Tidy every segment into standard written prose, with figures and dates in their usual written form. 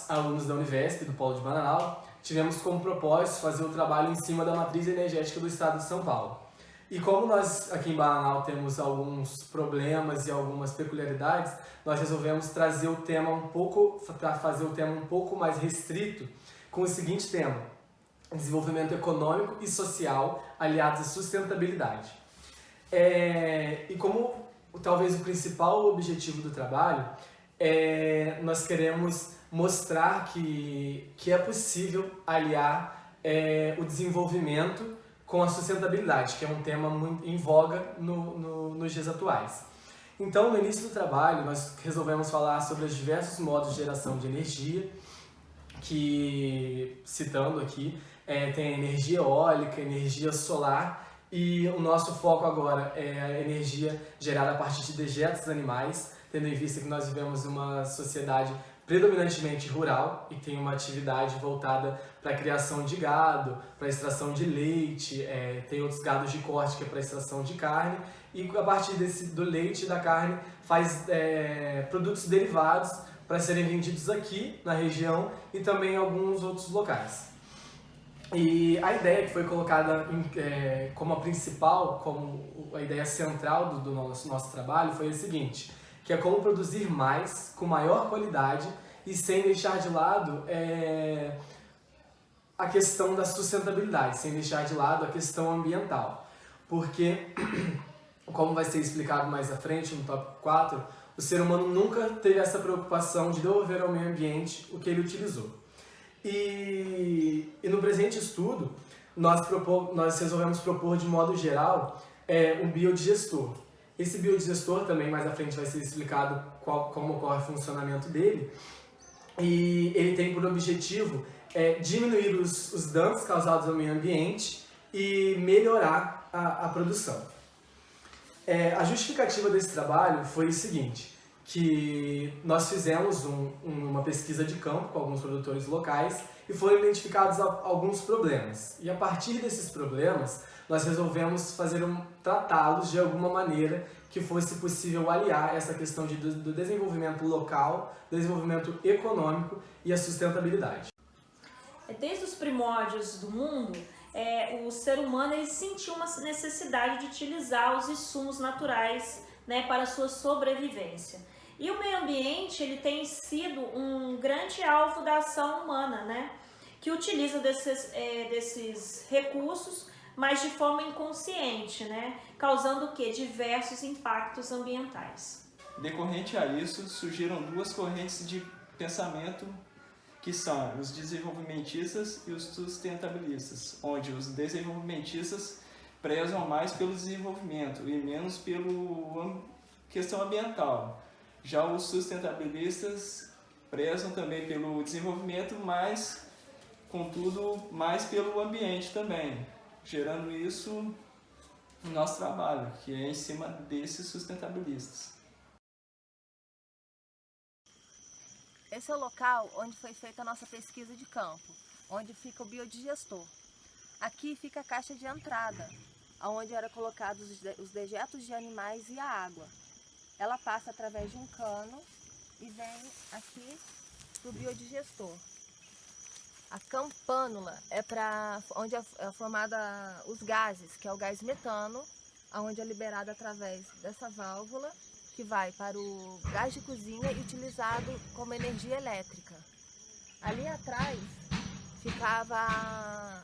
Nós, alunos da Univesp, do Polo de Bananal, tivemos como propósito fazer o trabalho em cima da matriz energética do estado de São Paulo. E como nós aqui em Bananal temos alguns problemas e algumas peculiaridades, nós resolvemos trazer o tema para fazer o tema um pouco mais restrito, com o seguinte tema: desenvolvimento econômico e social aliados à sustentabilidade. E como talvez o principal objetivo do trabalho, nós queremos mostrar que é possível aliar o desenvolvimento com a sustentabilidade, que é um tema muito em voga nos dias atuais. Então, no início do trabalho, nós resolvemos falar sobre os diversos modos de geração de energia, que, citando aqui, tem a energia eólica, energia solar, e o nosso foco agora é a energia gerada a partir de dejetos animais, tendo em vista que nós vivemos uma sociedade predominantemente rural e tem uma atividade voltada para a criação de gado, para a extração de leite, tem outros gados de corte que é para a extração de carne, e a partir do leite e da carne faz produtos derivados para serem vendidos aqui na região e também em alguns outros locais. E a ideia que foi colocada como a principal, como a ideia central do nosso trabalho foi a seguinte: que é como produzir mais, com maior qualidade e sem deixar de lado a questão da sustentabilidade, sem deixar de lado a questão ambiental. Porque, como vai ser explicado mais à frente no tópico 4, o ser humano nunca teve essa preocupação de devolver ao meio ambiente o que ele utilizou. E no presente estudo, nós resolvemos propor de modo geral um biodigestor. Esse biodigestor também mais à frente vai ser explicado como ocorre o funcionamento dele, e ele tem por objetivo diminuir os danos causados ao meio ambiente e melhorar a produção. A justificativa desse trabalho foi o seguinte: que nós fizemos uma pesquisa de campo com alguns produtores locais e foram identificados alguns problemas. E a partir desses problemas, nós resolvemos tratá-los de alguma maneira que fosse possível aliar essa questão do desenvolvimento local, desenvolvimento econômico e a sustentabilidade. Desde os primórdios do mundo, o ser humano ele sentiu uma necessidade de utilizar os insumos naturais, né, para a sua sobrevivência. E o meio ambiente ele tem sido um grande alvo da ação humana, né, que utiliza desses recursos, mas de forma inconsciente, né, causando o quê? Diversos impactos ambientais. Decorrente a isso, surgiram duas correntes de pensamento, que são os desenvolvimentistas e os sustentabilistas, onde os desenvolvimentistas prezam mais pelo desenvolvimento e menos pela questão ambiental. Já os sustentabilistas prezam também pelo desenvolvimento, mas, contudo, mais pelo ambiente também, gerando isso no nosso trabalho, que é em cima desses sustentabilistas. Esse é o local onde foi feita a nossa pesquisa de campo, onde fica o biodigestor. Aqui fica a caixa de entrada, onde eram colocados os dejetos de animais e a água. Ela passa através de um cano e vem aqui para o biodigestor. A campânula é para onde é formada os gases, que é o gás metano, onde é liberado através dessa válvula, que vai para o gás de cozinha e utilizado como energia elétrica. Ali atrás ficava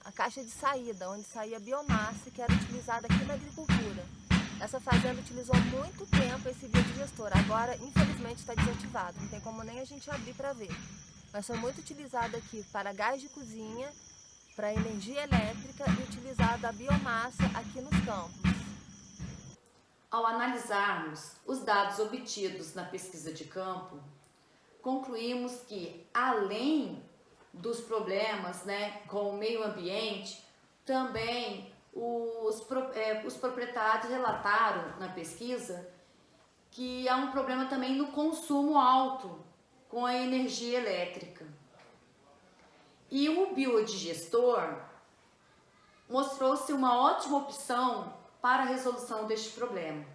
a caixa de saída, onde saía a biomassa, que era utilizada aqui na agricultura. Essa fazenda utilizou há muito tempo esse biodigestor, agora infelizmente está desativado, não tem como nem a gente abrir para ver. Mas foi muito utilizado aqui para gás de cozinha, para energia elétrica e utilizado a biomassa aqui nos campos. Ao analisarmos os dados obtidos na pesquisa de campo, concluímos que, além dos problemas, né, com o meio ambiente, também os proprietários relataram na pesquisa que há um problema também no consumo alto com a energia elétrica. E o biodigestor mostrou-se uma ótima opção para a resolução deste problema.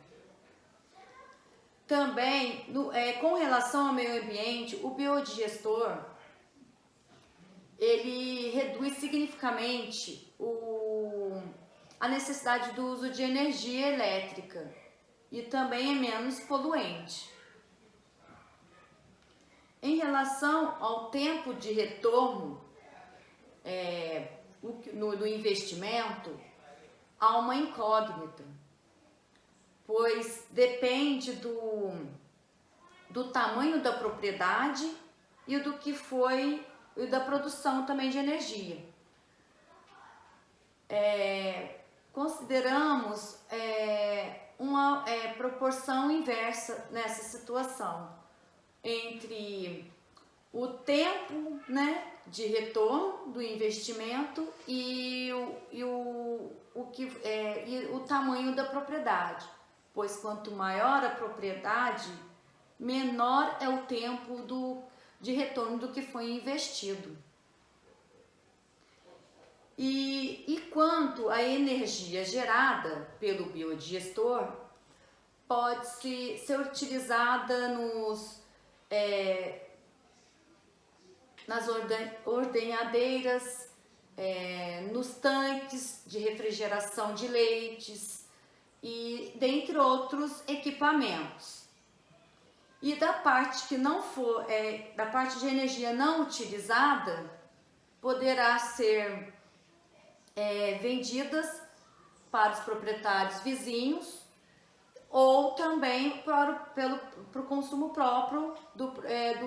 Também, com relação ao meio ambiente, o biodigestor ele reduz significativamente a necessidade do uso de energia elétrica e também é menos poluente. Em relação ao tempo de retorno do investimento, há uma incógnita, pois depende do tamanho da propriedade e e da produção também de energia. Consideramos uma proporção inversa nessa situação entre o tempo, né, de retorno do investimento e o tamanho da propriedade, pois quanto maior a propriedade, menor é o tempo de retorno do que foi investido. E quanto à energia gerada pelo biodigestor, pode ser utilizada nas ordenhadeiras, nos tanques de refrigeração de leites e dentre outros equipamentos. E da parte que não for, da parte de energia não utilizada, poderá ser vendidas para os proprietários vizinhos ou também para o consumo próprio do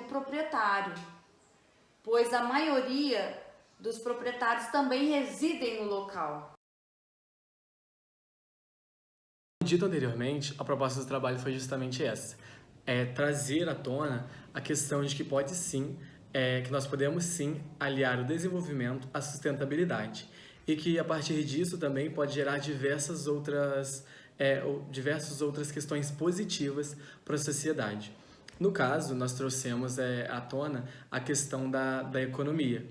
proprietário, pois a maioria dos proprietários também residem no local. Dito anteriormente, a proposta do trabalho foi justamente essa, trazer à tona a questão de que pode sim, que nós podemos sim aliar o desenvolvimento à sustentabilidade e que a partir disso também pode gerar diversas outras questões positivas para a sociedade. No caso, nós trouxemos à tona a questão da economia,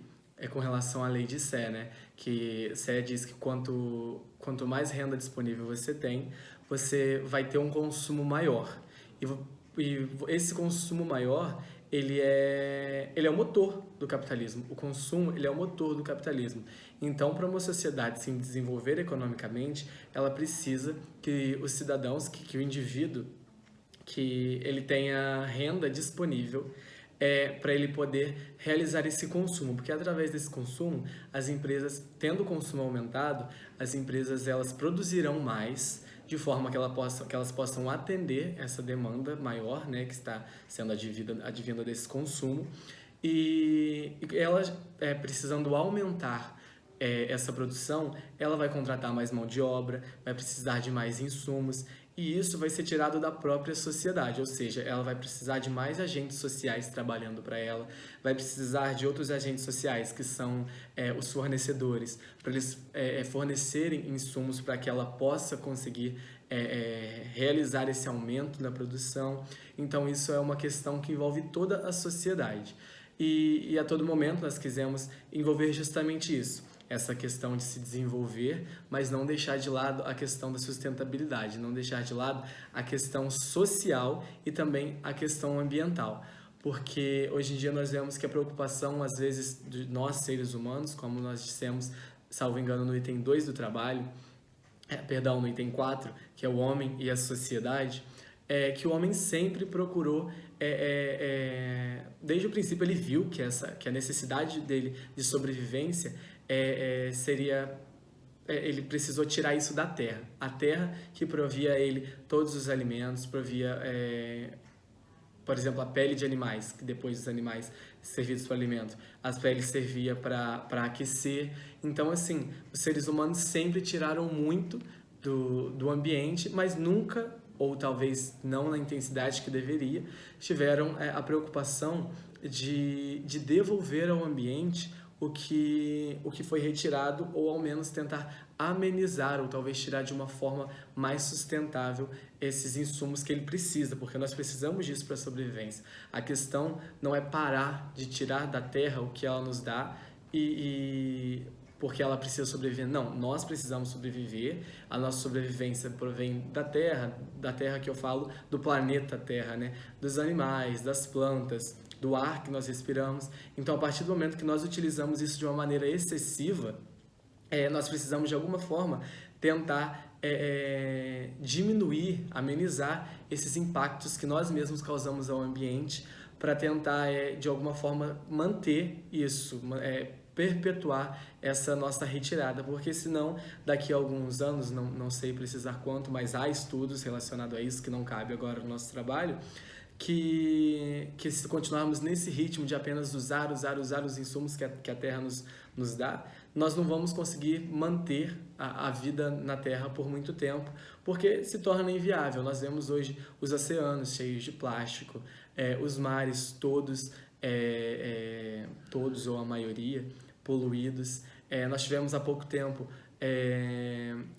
com relação à lei de Sé, né? Que Sé diz que quanto mais renda disponível você tem, você vai ter um consumo maior. E esse consumo maior, ele é o motor do capitalismo. O consumo, ele é o motor do capitalismo. Então, para uma sociedade se desenvolver economicamente, ela precisa que os cidadãos, que o indivíduo, que ele tenha renda disponível para ele poder realizar esse consumo, porque através desse consumo, as empresas, tendo o consumo aumentado, as empresas elas produzirão mais, de forma que elas possam atender essa demanda maior, né, que está sendo advinda desse consumo, e elas, precisando aumentar essa produção, ela vai contratar mais mão de obra, vai precisar de mais insumos, e isso vai ser tirado da própria sociedade, ou seja, ela vai precisar de mais agentes sociais trabalhando para ela, vai precisar de outros agentes sociais, que são os fornecedores, para eles fornecerem insumos para que ela possa conseguir realizar esse aumento na produção. Então isso é uma questão que envolve toda a sociedade. E a todo momento nós quisemos envolver justamente isso, essa questão de se desenvolver, mas não deixar de lado a questão da sustentabilidade, não deixar de lado a questão social e também a questão ambiental. Porque hoje em dia nós vemos que a preocupação, às vezes, de nós seres humanos, como nós dissemos, salvo engano, no item 2 do trabalho, no item 4, que é o homem e a sociedade, que o homem sempre procurou, desde o princípio ele viu que a necessidade dele de sobrevivência ele precisou tirar isso da terra. A terra que provia a ele todos os alimentos, provia, por exemplo, a pele de animais, que depois os animais servidos para alimento, as peles servia para aquecer. Então, assim, os seres humanos sempre tiraram muito do ambiente, mas nunca, ou talvez não na intensidade que deveria, tiveram a preocupação de devolver ao ambiente o que foi retirado, ou ao menos tentar amenizar, ou talvez tirar de uma forma mais sustentável esses insumos que ele precisa, porque nós precisamos disso para a sobrevivência. A questão não é parar de tirar da terra o que ela nos dá porque ela precisa sobreviver. Não, nós precisamos sobreviver. A nossa sobrevivência provém da terra que eu falo, do planeta Terra, né? Dos animais, das plantas, do ar que nós respiramos. Então, a partir do momento que nós utilizamos isso de uma maneira excessiva, nós precisamos de alguma forma tentar diminuir, amenizar esses impactos que nós mesmos causamos ao ambiente, para tentar de alguma forma manter isso, perpetuar essa nossa retirada, porque senão daqui a alguns anos, não sei precisar quanto, mas há estudos relacionados a isso que não cabe agora no nosso trabalho, que se continuarmos nesse ritmo de apenas usar os insumos que a Terra nos dá, nós não vamos conseguir manter a vida na Terra por muito tempo, porque se torna inviável. Nós vemos hoje os oceanos cheios de plástico, os mares todos ou a maioria, poluídos. Nós tivemos há pouco tempo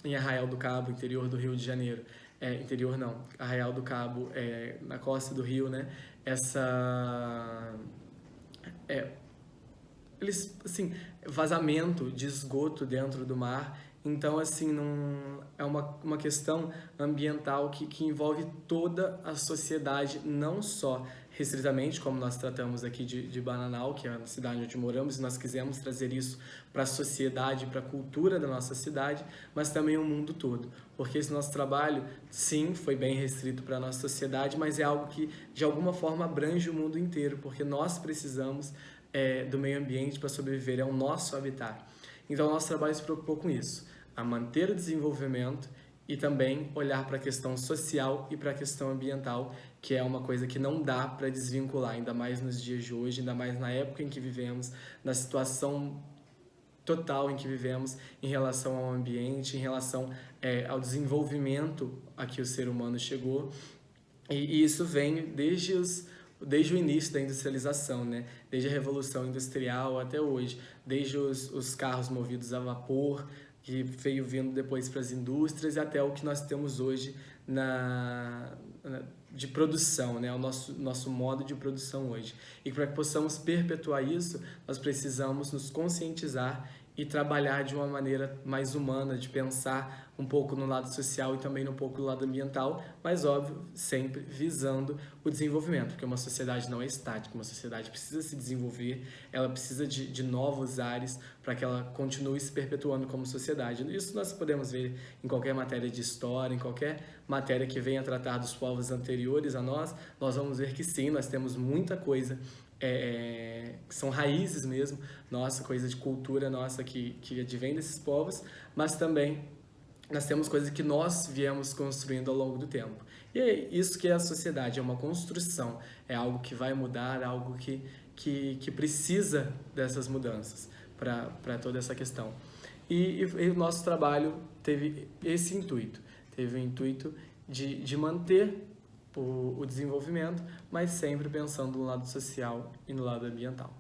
em Arraial do Cabo, interior do Rio de Janeiro, interior não, Arraial do Cabo, na costa do Rio, né? Vazamento de esgoto dentro do mar. Então, assim, é uma questão ambiental que envolve toda a sociedade, não só restritamente, como nós tratamos aqui de Bananal, que é a cidade onde moramos, e nós quisemos trazer isso para a sociedade, para a cultura da nossa cidade, mas também o mundo todo. Porque esse nosso trabalho, sim, foi bem restrito para a nossa sociedade, mas é algo que, de alguma forma, abrange o mundo inteiro, porque nós precisamos do meio ambiente para sobreviver, é o nosso habitat. Então, o nosso trabalho se preocupou com isso, a manter o desenvolvimento e também olhar para a questão social e para a questão ambiental, que é uma coisa que não dá para desvincular, ainda mais nos dias de hoje, ainda mais na época em que vivemos, na situação total em que vivemos em relação ao ambiente, em relação ao desenvolvimento a que o ser humano chegou. E isso vem desde o início da industrialização, né? Desde a Revolução Industrial até hoje, desde os carros movidos a vapor, que veio vindo depois para as indústrias, e até o que nós temos hoje de produção, né? O nosso modo de produção hoje. E para que possamos perpetuar isso, nós precisamos nos conscientizar e trabalhar de uma maneira mais humana, de pensar um pouco no lado social e também um pouco no lado ambiental, mas, óbvio, sempre visando o desenvolvimento, porque uma sociedade não é estática, uma sociedade precisa se desenvolver, ela precisa de novos ares para que ela continue se perpetuando como sociedade. Isso nós podemos ver em qualquer matéria de história, em qualquer matéria que venha tratar dos povos anteriores a nós vamos ver que sim, nós temos muita coisa que são raízes mesmo, nossa, coisa de cultura nossa que advém desses povos, mas também nós temos coisas que nós viemos construindo ao longo do tempo. E é isso que é a sociedade, é uma construção, é algo que vai mudar, algo que precisa dessas mudanças para toda essa questão. E o nosso trabalho teve esse intuito, teve o intuito de manter o desenvolvimento, mas sempre pensando no lado social e no lado ambiental.